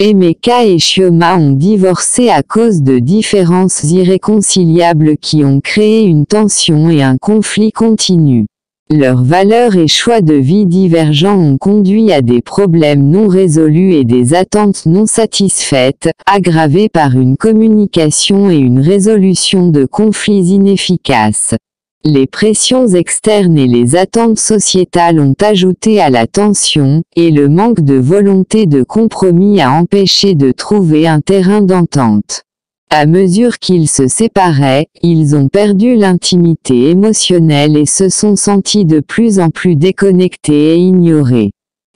Emeka et Chioma ont divorcé à cause de différences irréconciliables qui ont créé une tension et un conflit continu. Leurs valeurs et choix de vie divergents ont conduit à des problèmes non résolus et des attentes non satisfaites, aggravées par une communication et une résolution de conflits inefficaces. Les pressions externes et les attentes sociétales ont ajouté à la tension, et le manque de volonté de compromis a empêché de trouver un terrain d'entente. À mesure qu'ils se séparaient, ils ont perdu l'intimité émotionnelle et se sont sentis de plus en plus déconnectés et ignorés.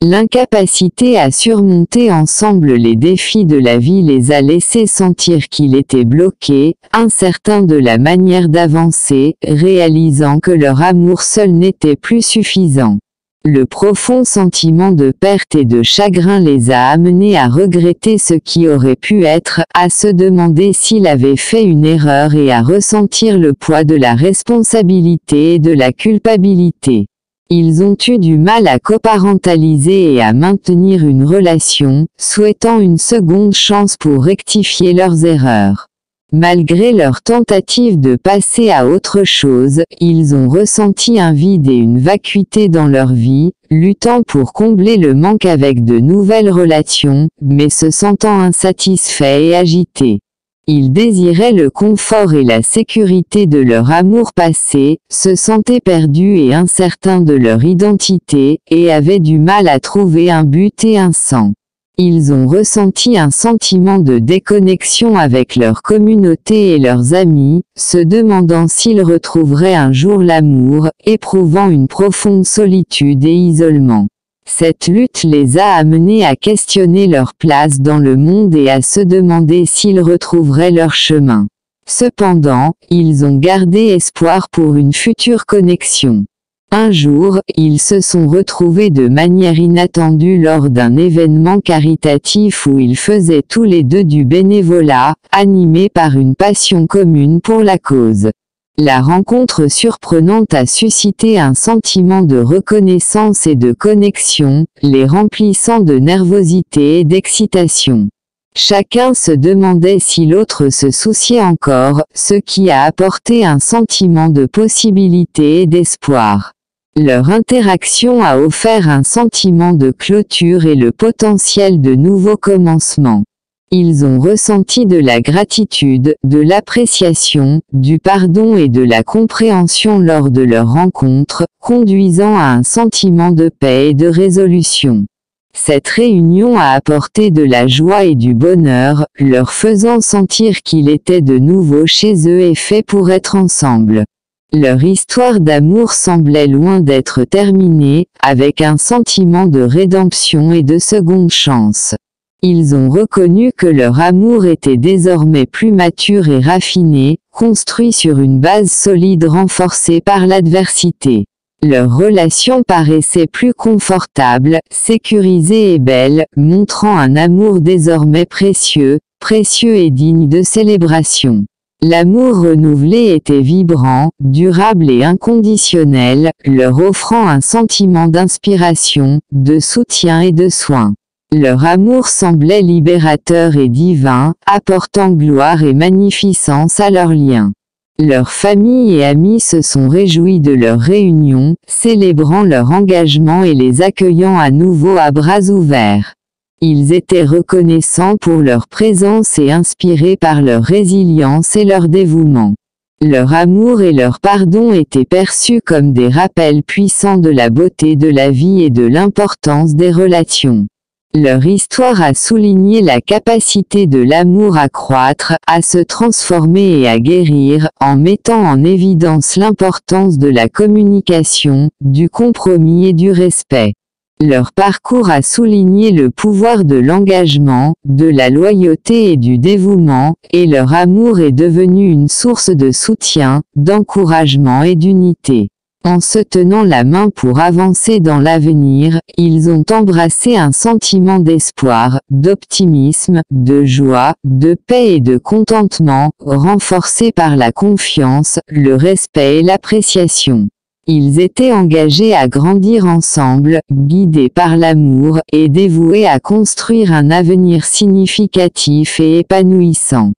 L'incapacité à surmonter ensemble les défis de la vie les a laissés sentir qu'ils étaient bloqués, incertains de la manière d'avancer, réalisant que leur amour seul n'était plus suffisant. Le profond sentiment de perte et de chagrin les a amenés à regretter ce qui aurait pu être, à se demander s'il avait fait une erreur et à ressentir le poids de la responsabilité et de la culpabilité. Ils ont eu du mal à coparentaliser et à maintenir une relation, souhaitant une seconde chance pour rectifier leurs erreurs. Malgré leur tentative de passer à autre chose, ils ont ressenti un vide et une vacuité dans leur vie, luttant pour combler le manque avec de nouvelles relations, mais se sentant insatisfaits et agités. Ils désiraient le confort et la sécurité de leur amour passé, se sentaient perdus et incertains de leur identité, et avaient du mal à trouver un but et un sens. Ils ont ressenti un sentiment de déconnexion avec leur communauté et leurs amis, se demandant s'ils retrouveraient un jour l'amour, éprouvant une profonde solitude et isolement. Cette lutte les a amenés à questionner leur place dans le monde et à se demander s'ils retrouveraient leur chemin. Cependant, ils ont gardé espoir pour une future connexion. Un jour, ils se sont retrouvés de manière inattendue lors d'un événement caritatif où ils faisaient tous les deux du bénévolat, animés par une passion commune pour la cause. La rencontre surprenante a suscité un sentiment de reconnaissance et de connexion, les remplissant de nervosité et d'excitation. Chacun se demandait si l'autre se souciait encore, ce qui a apporté un sentiment de possibilité et d'espoir. Leur interaction a offert un sentiment de clôture et le potentiel de nouveaux commencements. Ils ont ressenti de la gratitude, de l'appréciation, du pardon et de la compréhension lors de leur rencontre, conduisant à un sentiment de paix et de résolution. Cette réunion a apporté de la joie et du bonheur, leur faisant sentir qu'ils étaient de nouveau chez eux et faits pour être ensemble. Leur histoire d'amour semblait loin d'être terminée, avec un sentiment de rédemption et de seconde chance. Ils ont reconnu que leur amour était désormais plus mature et raffiné, construit sur une base solide renforcée par l'adversité. Leur relation paraissait plus confortable, sécurisée et belle, montrant un amour désormais précieux et digne de célébration. L'amour renouvelé était vibrant, durable et inconditionnel, leur offrant un sentiment d'inspiration, de soutien et de soin. Leur amour semblait libérateur et divin, apportant gloire et magnificence à leur lien. Leurs familles et amis se sont réjouis de leur réunion, célébrant leur engagement et les accueillant à nouveau à bras ouverts. Ils étaient reconnaissants pour leur présence et inspirés par leur résilience et leur dévouement. Leur amour et leur pardon étaient perçus comme des rappels puissants de la beauté de la vie et de l'importance des relations. Leur histoire a souligné la capacité de l'amour à croître, à se transformer et à guérir, en mettant en évidence l'importance de la communication, du compromis et du respect. Leur parcours a souligné le pouvoir de l'engagement, de la loyauté et du dévouement, et leur amour est devenu une source de soutien, d'encouragement et d'unité. En se tenant la main pour avancer dans l'avenir, ils ont embrassé un sentiment d'espoir, d'optimisme, de joie, de paix et de contentement, renforcé par la confiance, le respect et l'appréciation. Ils étaient engagés à grandir ensemble, guidés par l'amour, et dévoués à construire un avenir significatif et épanouissant.